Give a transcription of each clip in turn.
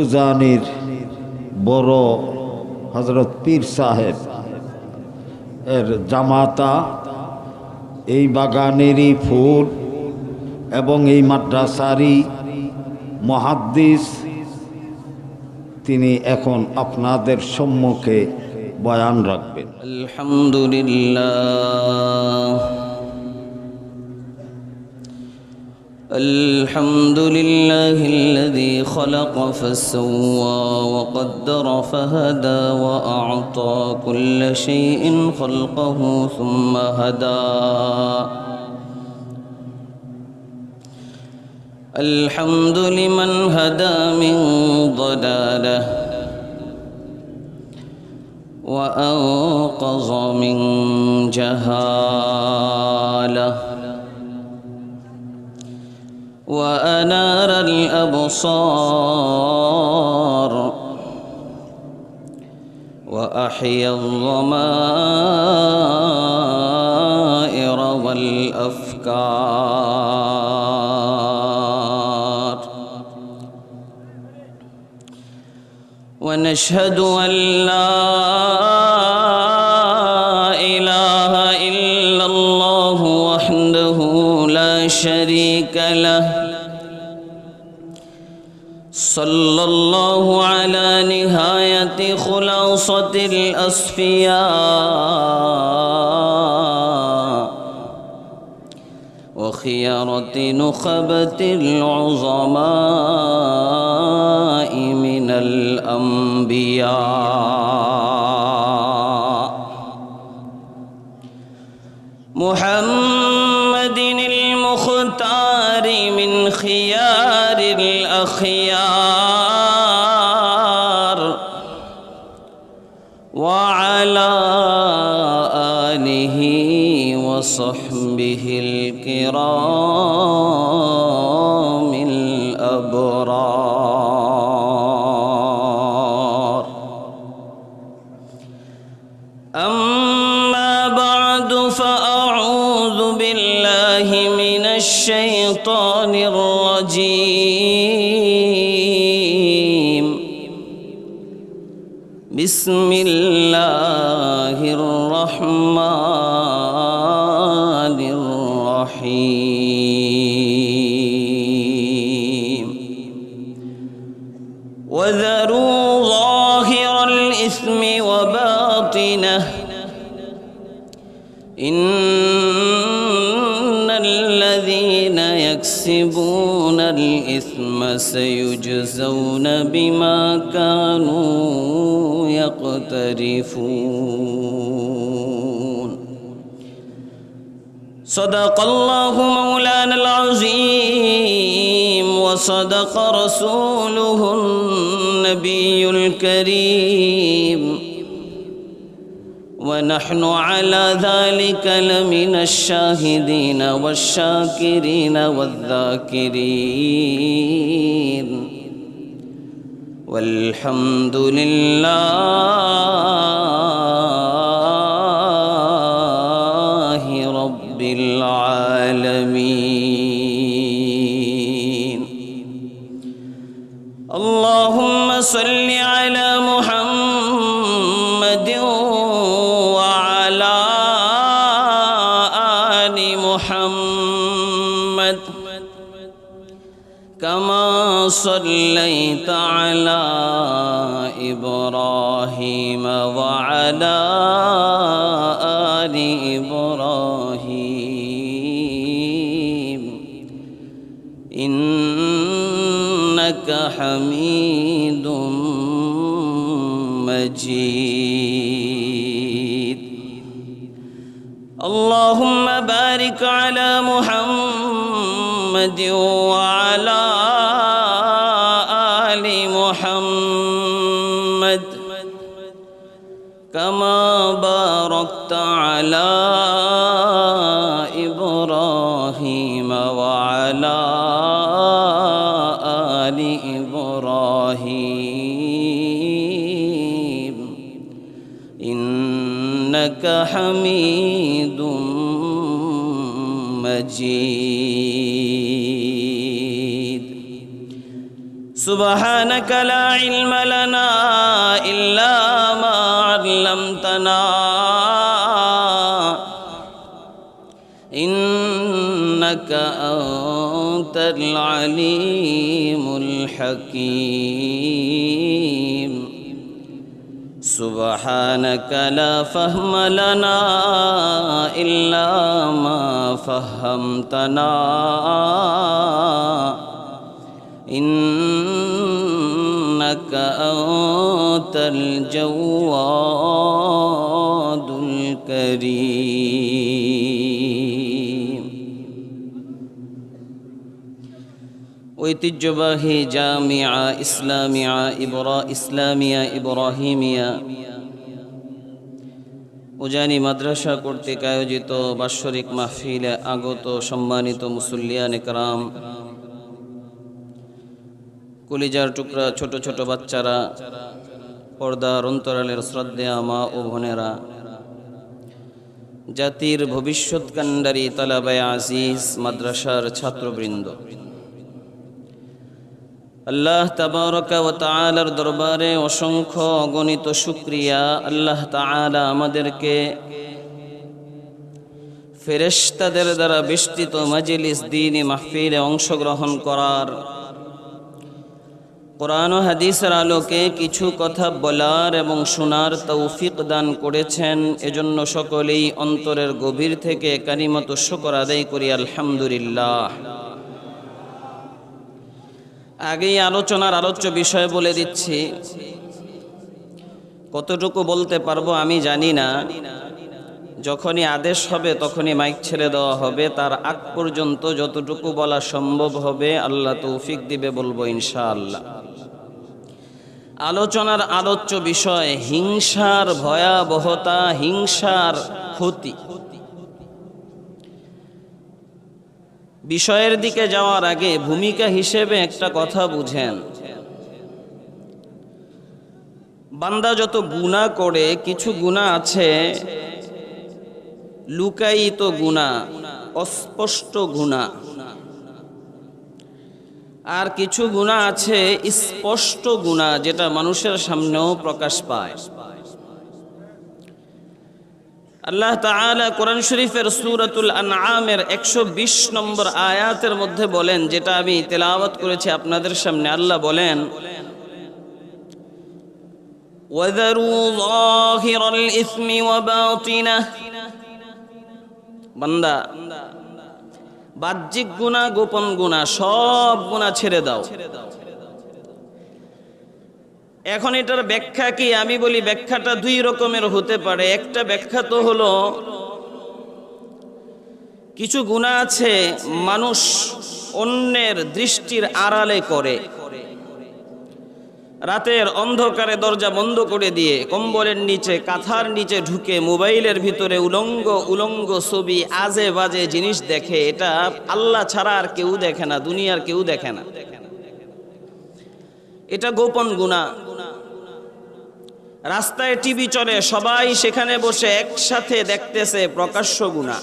উজানির বড় হযরত পীর সাহেব এর জামাতা, এই বাগানেরই ফুল এবং এই মাদ্রাসারই মুহাদ্দিস, তিনি এখন আপনাদের সম্মুখে বয়ান রাখবেন। আলহামদুলিল্লাহ الحمد لله الذي خلق فسوى وقدر فهدى وأعطى كل شيء خلقه ثم هدى. الحمد لمن هدى من ضلاله وأنقذ من جهاله وأنار الأبصار وأحيا الضمائر والأفكار. ونشهد أن لا إله إلا الله وحده لا شريك له. صلى الله على نهاية خلاصة الأصفياء وخيرة نخبة العظماء من الأنبياء محمد المختار من خيار الأخيار وعلى آله وصحبه الكرام الأبرار. أما بعد فأعوذ بالله من الشيطان الرجيم. بسم الله الرحمن الرحيم. وذروا ظاهر الإثم وباطنه إن الذين يكسبون الإثم سيجزون بما كانوا يقترفون. صدق الله مولانا العظيم وصدق رسوله النبي الكريم ونحن على ذلك لمن الشاهدين والشاكرين والذاكرين والحمد لله رب العالمين. اللهم صل على محمد وعلى آل محمد كما صليت على إبراهيم وعلى آل إبراهيم إنك حميد مجيد. اللهم بارك على محمد وعلى آل محمد كما باركت على إبراهيم وعلى آل إبراهيم إنك حميد مجيد. سبحانك لا علم لنا إلا ما علمتنا إنك أنت العليم الحكيم سبحانك لا فهم لنا إلا ما فهمتنا إنك أنت الجواد الكريم ঐতিহ্যবাহী জামিয়া ইসলামিয়া ইব্রাহিমিয়া উজানি মাদ্রাসা কর্তৃক আয়োজিত বাৎসরিক মাহফিলে আগত সম্মানিত মুসল্লিয়ান একরাম, কলিজার টুকরা ছোট ছোট বাচ্চারা, পর্দার অন্তরালের শ্রদ্ধেয়া মা ও বোনেরা, জাতির ভবিষ্যৎ কান্ডারী তালাবায়ে আজিজ মাদ্রাসার ছাত্রবৃন্দ, আল্লাহ তাবারকা ওয়া তাআলার দরবারে অসংখ্য অগণিত শুকরিয়া। আল্লাহ তাআলা আমাদেরকে ফেরেশতাদের দ্বারা বেষ্টিত মাজলিস দ্বীনি মাহফিলে অংশগ্রহণ করার, কোরআন ও হাদিসের আলোকে কিছু কথা বলার এবং শোনার তৌফিক দান করেছেন। এজন্য সকলেই অন্তরের গভীর থেকে কালিমাত শুকর আদায় করি আলহামদুলিল্লাহ। আগেই আলোচনার আলোচ্য বিষয় বলে দিচ্ছি, কতটুকু বলতে পারবো আমি জানি না। যখনই আদেশ হবে তখনই মাইক ছেড়ে দেওয়া হবে। তার আগ পর্যন্ত যতটুকু বলা সম্ভব হবে আল্লাহ তৌফিক দিবে বলবো ইনশাআল্লাহ। আলোচনার আলোচ্য বিষয় হিংসার ভয়াবহতা, হিংসার ক্ষতি। বিষয়ের দিকে যাওয়ার আগে ভূমিকা হিসেবে একটা কথা বুঝেন। বান্দা যত গুনাহ করে, কিছু গুনাহ আছে লুকায়িত গুনাহ, অস্পষ্ট গুনাহ, আর কিছু গুনাহ আছে স্পষ্ট গুনাহ, যেটা মানুষের সামনেও প্রকাশ পায়। আল্লাহ তাআলা কোরআন শরীফের সূরাতুল আনআমের 120 নম্বর আয়াতের মধ্যে বলেন, যেটা আমি তেলাওয়াত করেছি আপনাদের সামনে। আল্লাহ বলেন, ওয়াযারু যাহিরাল ইসমি ওয়া বাতিনাহ। বান্দা, বাহ্যিক গুনাহ, গোপন গুনাহ, সব গুনাহ ছেড়ে দাও। এখন এটার ব্যাখ্যা কি? আমি বলি ব্যাখ্যাটা দুই রকমের হতে পারে। একটা ব্যাখ্যা তো হলো, কিছু গুনাহ আছে মানুষ অন্যের দৃষ্টির আড়ালে করে। রাতের অন্ধকারে দরজা বন্ধ করে দিয়ে কম্বলের নিচে, কাঁথার নিচে ঢুকে মোবাইলের ভিতরে উলঙ্গ ছবি, আজে বাজে জিনিস দেখে। এটা আল্লাহ ছাড়া আর কেউ দেখে না, দুনিয়ার কেউ দেখে না। এটা গোপন গুনাহ। রাস্তায় টিভি চলে, সবাই সেখানে বসে একসাথে দেখতেছে, প্রকাশ্য গুনাহ।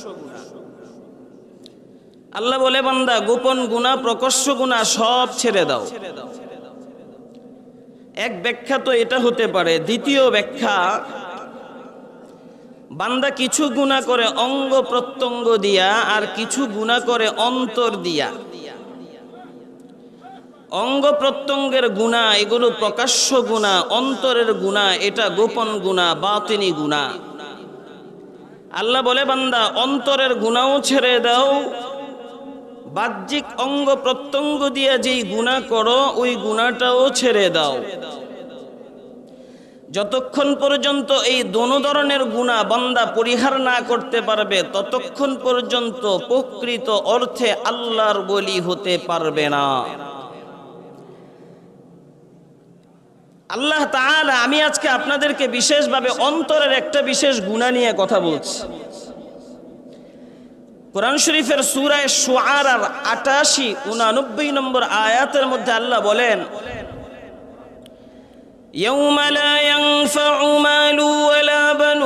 আল্লাহ বলে, বান্দা গোপন গুনাহ, প্রকাশ্য গুনাহ সব ছেড়ে দাও। এক ব্যাখ্যা তো এটা হতে পারে। দ্বিতীয় ব্যাখ্যা, বান্দা কিছু গুনাহ করে অঙ্গ প্রত্যঙ্গ দিয়া, আর কিছু গুনাহ করে অন্তর দিয়া। অঙ্গ প্রত্যঙ্গের গুনাহ এগুলো প্রকাশ্য গুনাহ, অন্তরের গুনাহ এটা গোপন গুনাহ, বাতিনি গুনাহ। আল্লাহ বলে, বান্দা অন্তরের গুনাহও ছেড়ে দাও, বাহ্যিক অঙ্গ প্রত্যঙ্গ দিয়ে যেই গুনাহ করো ওই গুনাহটাও ছেড়ে দাও। যতক্ষণ পর্যন্ত এই দোনো ধরনের গুনাহ বান্দা পরিহার না করতে পারবে, ততক্ষণ পর্যন্ত প্রকৃত অর্থে আল্লাহর ওলি হতে পারবে না। আল্লাহ তাআলা, আমি আজকে আপনাদেরকে বিশেষভাবে অন্তরের একটা বিশেষ গুনাহ নিয়ে কথা বলছি। কোরআন শরীফের সূরা শুআরার 88-89 নম্বর আয়াতের মধ্যে আল্লাহ বলেন, ইয়াউমা লা ইয়ানফাউ মালু ওয়ালা বানুন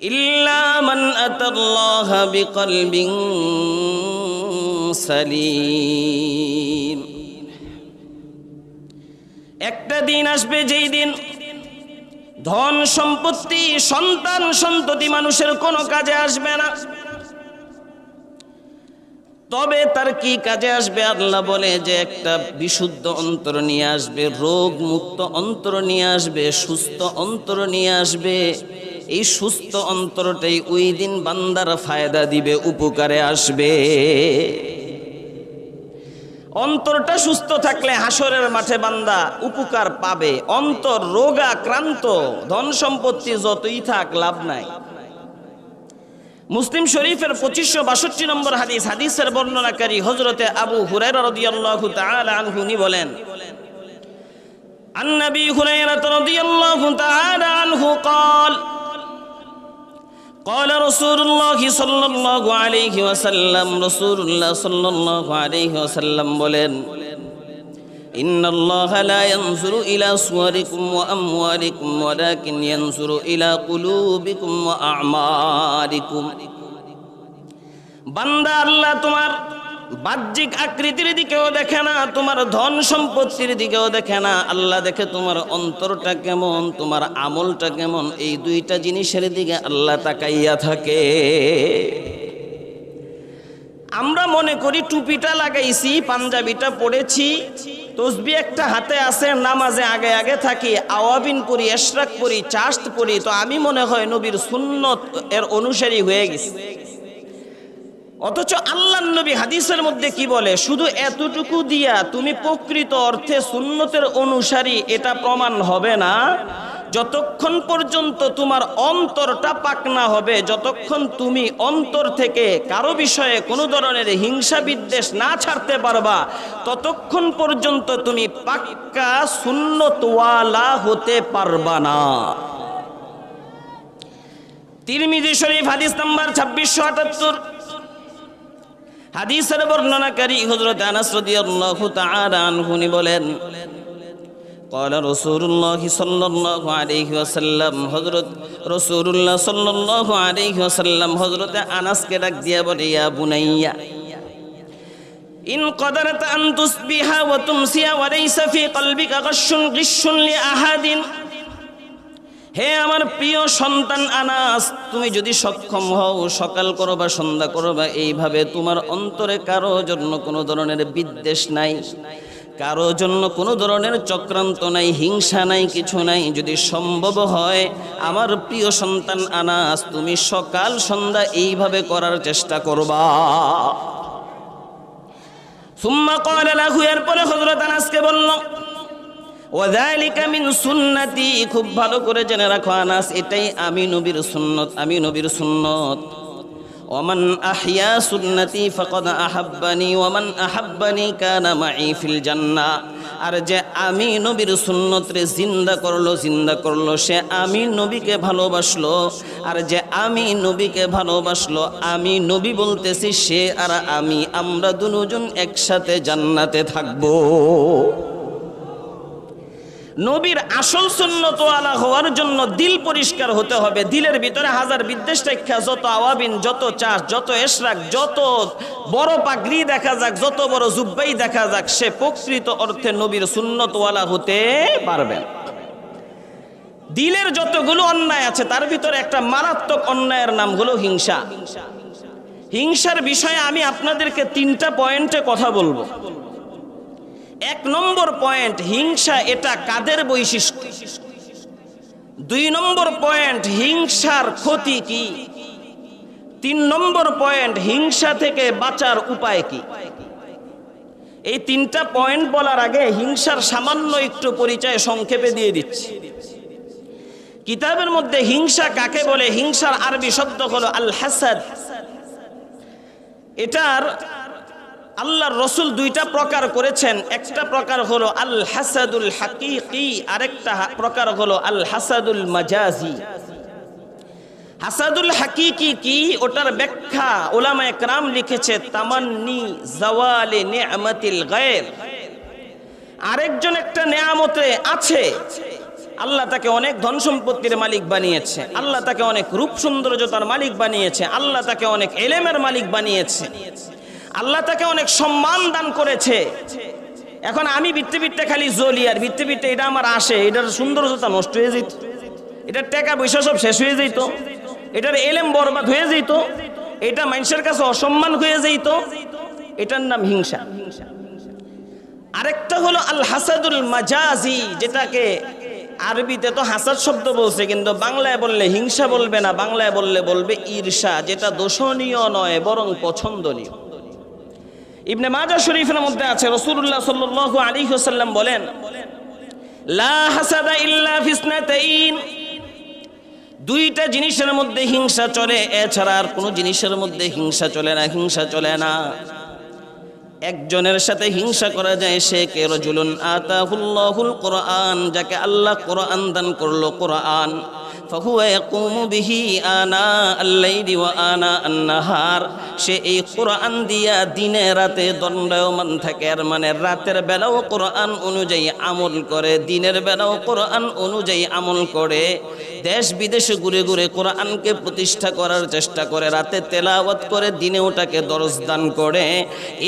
ইল্লা মান আতাল্লাহা বিকলবিন سليم একটা দিন আসবে যেই দিন ধন সম্পত্তি সন্তান সন্ততি মানুষের কোনো কাজে আসবে না। তবে তার কি কাজে আসবে? আল্লাহ বলে যে একটা বিশুদ্ধ অন্তর নিয়ে আসবে, রোগ মুক্ত অন্তর নিয়ে আসবে, সুস্থ অন্তর নিয়ে আসবে। এই সুস্থ অন্তরটাই ওই দিন বান্দার ফায়দা দিবে, উপকারে আসবে। অন্তরটা সুস্থ থাকলে হাসরের মাঠে বান্দা উপকার পাবে। অন্তর রোগাক্রান্ত, ধন সম্পত্তি যতই থাক লাভ নাই। মুসলিম শরীফের 2562 নম্বর হাদিস, হাদিসের বর্ণনাকারী হযরতে আবু হুরায়রা রাদিয়াল্লাহু তাআলা আনহু বলেন, আন নবী হুরায়রা রাদিয়াল্লাহু তাআলা আনহু قال قال رسول الله صلى الله عليه وسلم رسول الله صلى الله عليه وسلم বলেন, إن الله لا ينظر إلى صوركم وأموالكم ولكن ينظر إلى قلوبكم وأعمالكم। বান্দা, আল্লাহ তোমার বাহ্যিক আকৃতির দিকেও দেখে না, তোমার ধন সম্পত্তির দিকেও দেখে না। আল্লাহ দেখে তোমার অন্তরটা কেমন, তোমার আমলটা কেমন। এই দুইটা জিনিসের দিকে আল্লাহ তাকাইয়া থাকে। আমরা মনে করি টুপিটা লাগাইছি, পাঞ্জাবিটা পড়েছি, তসবিহ একটা হাতে আছে, নামাজে আগে আগে থাকি, আওয়াবিন পড়ি, ইশরাক পড়ি, চাশত পড়ি, তো আমি মনে হয় নবীর সুন্নত এর অনুসারী হয়ে গেছি। অথচ আল্লাহর নবী হাদিসের মধ্যে কি বলে? শুধু এতটুকু দিয়া তুমি প্রকৃত অর্থে সুন্নতের অনুসারী এটা প্রমাণ হবে না যতক্ষণ পর্যন্ত তোমার অন্তরটা পাক না হবে, যতক্ষণ তুমি অন্তর থেকে কারো বিষয়ে কোনো ধরনের হিংসা বিদ্বেষ না ছাড়তে পারবা, ততক্ষণ পর্যন্ত তুমি পাক্কা সুন্নতওয়ালা হতে পারবা না। তিরমিজি শরীফ হাদিস নাম্বার 2678, হাদিসের বর্ণনাকারী হযরত আনাস রাদিয়াল্লাহু তাআলা আনহু বলেন, قال رسول الله صلى الله عليه وسلم হযরত রাসূলুল্লাহ সাল্লাল্লাহু আলাইহি ওয়াসাল্লাম হযরত আনাসকে ডাক দিয়া বলে, ইয়া বুনাইয়া ইন কদারতা আন তুসবিহা ওয়া তুমসিয়া ওয়া লাইসা ফি কলবিকা গিশুন লিআহাদিন। হে আমার প্রিয় সন্তান আনাস, তুমি যদি সক্ষম হও সকাল করো বা সন্ধ্যা করো বা এইভাবে তোমার অন্তরে কারো জন্য কোনো ধরনের বিদ্বেষ নাই, কারো জন্য কোনো ধরনের চক্রান্ত নাই, হিংসা নাই, কিছু নাই, যদি সম্ভব হয় আমার প্রিয় সন্তান আনাস তুমি সকাল সন্ধ্যা এইভাবে করার চেষ্টা করবা। সুম্মা ক্বালা লাহু, এরপরে হযরত আনাসকে বলল, ওয়াযালিকা মিন সুন্নতি, খুব ভালো করে জেনে রাখো আনাস, এটাই আমি নবীর সুন্নত, আমি নবীর সুন্নত। ওমান আহইয়া সুন্নতি ফাকাদ আহাব্বানি ওয়ামান আহাব্বানি কানা মাই ফিল জান্নাহ। আর যে আমি নবীর সুন্নতরে জিন্দা করলো সে আমি নবীকে ভালোবাসলো। আর যে আমি নবীকে ভালোবাসলো, আমি নবী বলতেছি সে আর আমি, আমরা দুজন একসাথে জান্নাতে থাকবো। নবীর আসল সুন্নতওয়ালা হওয়ার জন্য দিল পরিষ্কার হতে হবে। দিলের ভিতরে হাজার বিদ্বেষ রেখা, যত আওয়াবিন, যত চাষ, যত ইশরাক, যত বড় পাগড়ি দেখা যাক, যত বড় জুব্বাই দেখা যাক, সে প্রকৃত অর্থে নবীর সুন্নতওয়ালা হতে পারবে। দিলের যতগুলো অন্যায় আছে তার ভিতরে একটা মারাত্মক অন্যায়ের নাম হলো হিংসা। হিংসার বিষয়ে আমি আপনাদেরকে 3টা পয়েন্টে কথা বলবো। 1 নম্বর পয়েন্ট, হিংসা এটা কাদের বৈশিষ্ট্য। 2 নম্বর পয়েন্ট, হিংসার ক্ষতি কি। 3 নম্বর পয়েন্ট, হিংসা থেকে বাঁচার উপায় কি। এই 3টা পয়েন্ট বলার আগে হিংসার সামান্য একটু পরিচয় সংক্ষেপে দিয়ে দিচ্ছি। কিতাবের মধ্যে হিংসা কাকে বলে? হিংসার আরবি শব্দ হলো আল হাসাদ। এটার আল্লাহর রাসূল 2টা প্রকার করেছেন। একটা প্রকার হলো আল হাসাদুল হাকিকি, আরেকটা প্রকার হলো আল হাসাদুল মাজাজি। হাসাদুল হাকিকি কি, ওটার ব্যাখ্যা উলামায়ে কেরাম লিখেছে তামান্নি জাওয়ালি নি'মাতিল গায়র। আরেকজন একটা নেয়ামতে আছে, আল্লাহ তাকে অনেক ধন সম্পত্তির মালিক বানিয়েছে, আল্লাহ তাকে অনেক রূপ সৌন্দর্যতার মালিক বানিয়েছে, আল্লাহ তাকে অনেক ইলমের মালিক বানিয়েছে, আল্লাহ তাকে অনেক সম্মান দান করেছে। এখন আমি বিত্তে বিত্তে খালি জ্বলি, আর বিত্তে বিত্তে এটা আমার আসে, এটার সৌন্দর্যতা নষ্ট হয়ে যেত, এটার টাকা পয়সা সব শেষ হয়ে যেত, এটার এলেম বরবাদ হয়ে যেত, এটা মানুষের কাছে অসম্মান হয়ে যেত। এটার নাম হিংসা। আরেকটা হলো আল হাসাদুল মাজাজি, যেটাকে আরবিতে তো হাসাদ শব্দ বলছে, কিন্তু বাংলায় বললে হিংসা বলবে না, বাংলায় বললে বলবে ঈর্ষা, যেটা দোষণীয় নয় বরং পছন্দনীয়। ইবনে মাজাহ শরীফের মধ্যে আছে, রাসূলুল্লাহ সাল্লাল্লাহু আলাইহি ওয়াসাল্লাম বলেন, লা হাসাদা ইল্লা ফিসনাতাইন, দুইটা জিনিসের মধ্যে হিংসা চলে, এছাড়া আর কোনো জিনিসের মধ্যে হিংসা চলে না। হিংসা চলে না। একজনের সাথে হিংসা করা যায়, সে কে রাজুলুন আতাহুল্লাহুল কোরআন, যাকে আল্লাহ কোরআন দান করলো, কোরআন, ফাহুয়া ইয়াকুমু বিহি আনা আল-লাইলি ওয়া আনা আন-নাহার, সে এই কোরআন দিয়া দিনে রাতে দণ্ডায়মান থাকে। আর মানে রাতের বেলাও কোরআন অনুযায়ী আমল করে, দিনের বেলাও কোরআন অনুযায়ী আমল করে, দেশ বিদেশে ঘুরে ঘুরে কোরআনকে প্রতিষ্ঠা করার চেষ্টা করে, রাতে তেলাওয়াত করে, দিনে ওটাকে দরস দান করে।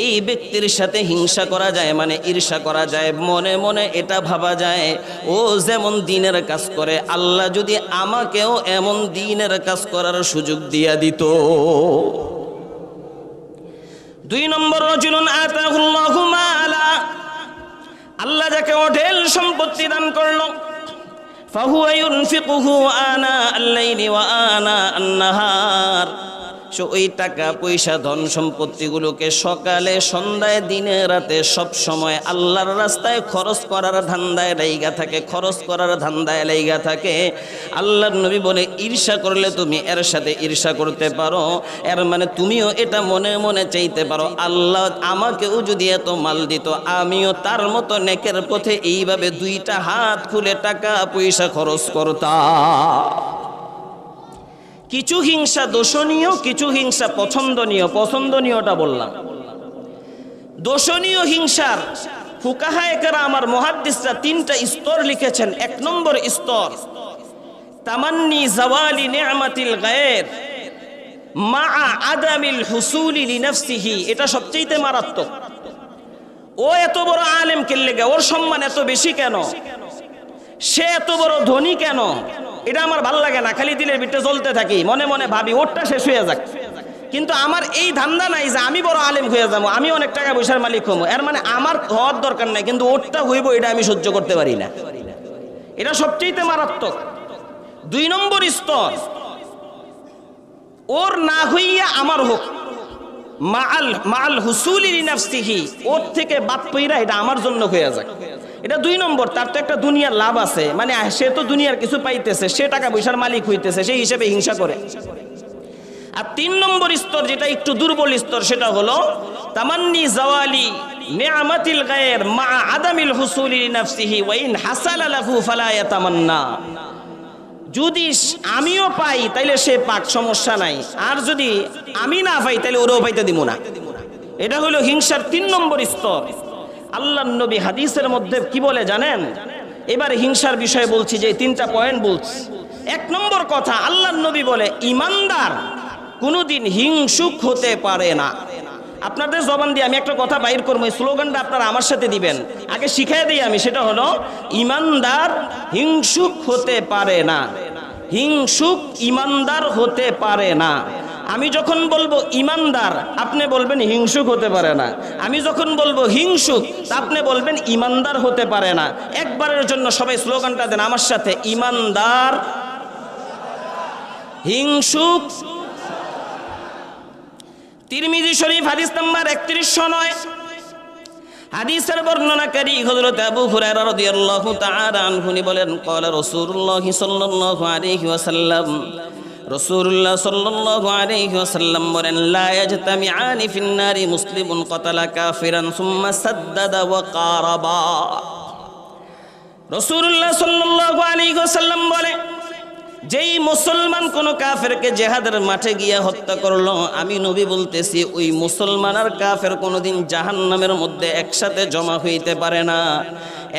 এই ব্যক্তির সাথে হিংসা করা যায়, মানে ঈর্ষা করা যায়। মনে মনে এটা ভাবা যায়, ও যেমন দিনের কাজ করে, আল্লাহ যদি আমাকেও এমন দিনের কাজ করার সুযোগ দিয়া দিত। 2 নম্বর, রাজুলুন আতাহুল্লাহু মালা, আল্লাহ যাকে অঢেল সম্পত্তি দান করলো, ফাহুয়া ইউনফিকুহু আনা আল-লাইলি ওয়া আনা আন-নাহার, সে ওই টাকা পয়সা ধন সম্পত্তিগুলোকে সকালে সন্ধ্যায় দিনে রাতে সব সময় আল্লাহর রাস্তায় খরচ করার ধান্দায় লাইগা থাকে, খরচ করার ধান্দায় লাইগা থাকে। আল্লাহর নবী বলে, ঈর্ষা করলে তুমি এর সাথে ঈর্ষা করতে পারো, এর মানে তুমিও এটা মনে মনে চাইতে পারো, আল্লাহ আমাকেও যদি এত মাল দিত, আমিও তার মতো নেকের পথে এইভাবে 2টা হাত খুলে টাকা পয়সা খরচ করতাম। কিছু হিংসা দোষণীয়, কিছু হিংসা পছন্দনীয়। পছন্দনীয়টা বললাম। দোষণীয় হিংসার ফুকাহায়ে কেরাম আর মুহাদ্দিসরা 3টা স্তর লিখেছেন। 1 নম্বর স্তর, তামান্নি জাওয়ালি নি'মাতিল গায়র মা আদামিল হুসুলি লিনাফসিহি, এটা সবচেয়ে মারাত্মক। ও এত বড় আলেম কেল্লেগা, ওর সম্মান এত বেশি কেন, সে এত বড় ধনী কেন, এটা আমার ভালো লাগে না, খালি দিলের ভিতরে জ্বলতে থাকি, মনে মনে ভাবি ওরটা শেষ হয়ে যাক। কিন্তু আমার এই ধান্দা নাই যে আমি বড় আলেম হয়ে যাবো, আমি অনেক টাকা পয়সার মালিক হবো, এর মানে আমার হওয়ার দরকার নাই, কিন্তু ওরটা হইব এটা আমি সহ্য করতে পারি না। এটা সবচেয়ে মারাত্মক। 2 নম্বর স্তর, ওর না হইয়া আমার হোক, মাল হুসুলি লিনাফসিহি, ওর থেকে বাদ পইরা এটা আমার জন্য হয়ে যায়। এটা 2 নম্বর। তার তো একটা দুনিয়ার লাভ আছে, মানে সে তো দুনিয়ার কিছু পাইতেছে, সে টাকা পয়সার মালিক হইতেছে, সেই হিসেবে হিংসা করে। আর 3 নম্বর স্তর, যেটা একটু দুর্বল স্তর, সেটা হলো তামান্নি জাওয়ালি নি'মাতিল গায়র মা আদামিল হুসুলি লিনাফসিহি ওয়া ইন হাসালা লাহু ফালা ইয়াতামান্না, যদি আমিও পাই তাইলে সে পাক, সমস্যা নাই, আর যদি আমি না পাই তাইলে ওরও পাইতে দিব না। এটা হলো হিংসার 3 নম্বর স্তর। আল্লাহর নবী হাদিসের মধ্যে কি বলে জানেন? এবার হিংসার বিষয়ে বলছি, যে 3টা পয়েন্ট বলছি। 1 নম্বর কথা, আল্লাহর নবী বলে, ইমানদার কোনোদিন হিংসুক হতে পারে না। আপনাদের জবান দিয়ে আমি একটা কথা বাইর করবো, এই স্লোগানটা আপনারা আমার সাথে দিবেন, আগে শিখাই দিই আমি। সেটা হলো, ইমানদার হিংসুক হতে পারে না। হিংসুক ইমানদার হতে পারে না। আমি যখন বলবো ইমানদার, আপনি বলবেন হিংসুক হতে পারে না। আমি যখন বলবো হিংসুক, আপনি বলবেন ইমানদার হতে পারে না। একবারের জন্য সবাই স্লোগানটা দেন আমার সাথে, ইমানদার হিংসুক। তিরমিজি শরীফ হাদিস নাম্বার 3109, হাদিসের বর্ণনাকারী হযরত আবু হুরায়রা রাদিয়াল্লাহু তাআলা আনহু বলেন, ক্বালা রাসূলুল্লাহ সাল্লাল্লাহু আলাইহি ওয়াসাল্লাম, রাসূলুল্লাহ সাল্লাল্লাহু আলাইহি ওয়াসাল্লাম বলেন, লা ইয়াজতামিআনি ফিন নারি মুসলিমুন কাতালা কাফিরান সুম্মা সাদ্দাদা ওয়া কারাবা। রাসূলুল্লাহ সাল্লাল্লাহু আলাইহি ওয়াসাল্লাম বলে, যেই মুসলমান কোন কাফেরকে জিহাদের মাঠে গিয়ে হত্যা করলো, আমি নবী বলতেছি, ওই মুসলমান আর কাফের কোনোদিন জাহান্নামের মধ্যে একসাথে জমা হইতে পারে না।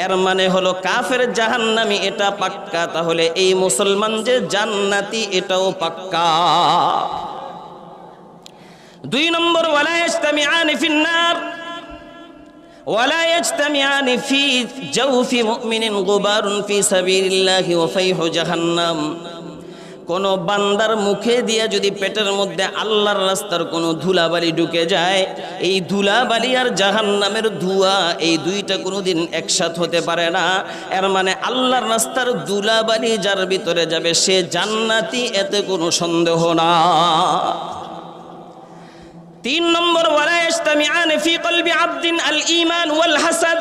এর মানে হলো কাফের জাহান্নামী, এটা পাক্কা, তাহলে এই মুসলমান যে জান্নাতি এটাও পাক্কা। দুই নম্বর ওয়ালা ইজতামিআনি ফিন্নার ওয়ালা ইজতামিআনি ফি জাওফি মুমিনিন গুবারুন ফি সাবিলিল্লাহি ওয়া ফাইহু জাহান্নাম। কোন বান্দার মুখে দিয়ে যদি পেটের মধ্যে আল্লাহর রাস্তার কোনো ধুলাবালি ঢুকে যায়, এই ধুলাবালি আর জাহান্নামের ধোঁয়া এই দুইটা কোনোদিন একসাথ হতে পারে না। এর মানে আল্লাহর রাস্তার ধুলাবালি যার ভিতরে যাবে সে জান্নাতি, এতে কোনো সন্দেহ না। তিন নম্বর ওয়ালা ইজতামিআনি ফি কলবি আবদিন আল ঈমান ওয়াল হাসাদ।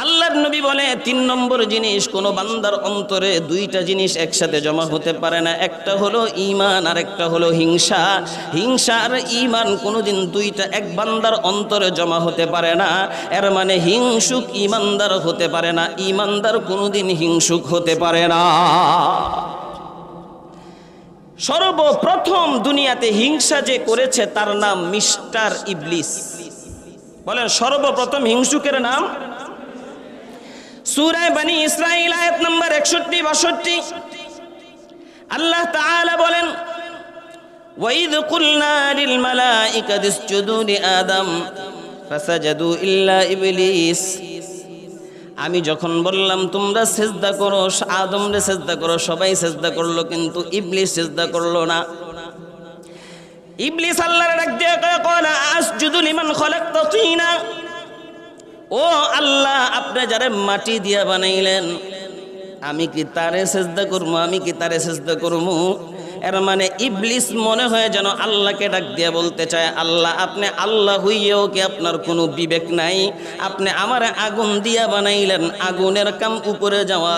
আল্লাহর নবী বলে তিন নম্বর জিনিস, কোন বান্দার অন্তরে দুইটা জিনিস একসাথে জমা হতে পারে না। একটা হলো ঈমান আর একটা হলো হিংসা। হিংসা আর ঈমান কোনোদিন দুইটা এক বান্দার অন্তরে জমা হতে পারে না। এর মানে হিংসুক ঈমানদার হতে পারে না, ঈমানদার কোনোদিন হিংসুক হতে পারে না। সর্বপ্রথম দুনিয়াতে হিংসা যে করেছে তার নাম মিস্টার ইবলিস। বলেন সর্বপ্রথম হিংসুকের নাম? সূরা বনী ইসরাঈল আয়াত নম্বর 61-62 আল্লাহ তাআলা বলেন, ওয়াইদ কুলনা লিল মালাইকাতি ইসজুদু লিআদম ফাসাজাদু ইল্লা ইবলিস। আমি যখন বললাম তোমরা সিজদা করো, আদমরে সিজদা করো, সবাই সিজদা করলো, কিন্তু ইবলিস সিজদা করলো না। ইবলিস আল্লাহর ডাক দিয়ে কয় আসজুদু লিমান খালাকতা তিনা, ও আল্লাহ আপনি যারে মাটি দিয়া বানাইলেন আমি কি তারে সিজদা করবো, আমি কি তারে সিজদা করবো? এর মানে ইবলিস মনে হয় যেন আল্লাহকে ডাক দিয়া বলতে চায়, আল্লাহ আপনি আল্লাহ হইয়াও কি আপনার কোনো বিবেক নাই? আপনি আমারে আগুন দিয়া বানাইলেন, আগুনের কাম উপরে যাওয়া,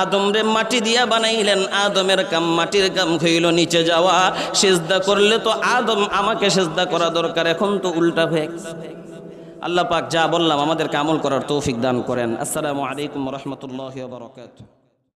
আদমরে মাটি দিয়া বানাইলেন, আদমের কাম মাটির কাম হইল নিচে যাওয়া। সিজদা করলে তো আদম আমাকে সিজদা করা দরকার, এখন তো উল্টা হয়ে গেছে। আল্লাহ পাক যা বললাম আমাদেরকে আমল করার তৌফিক দান করেন। আসসালামু আলাইকুম ওয়া রাহমাতুল্লাহি ওয়া বারাকাতুহু।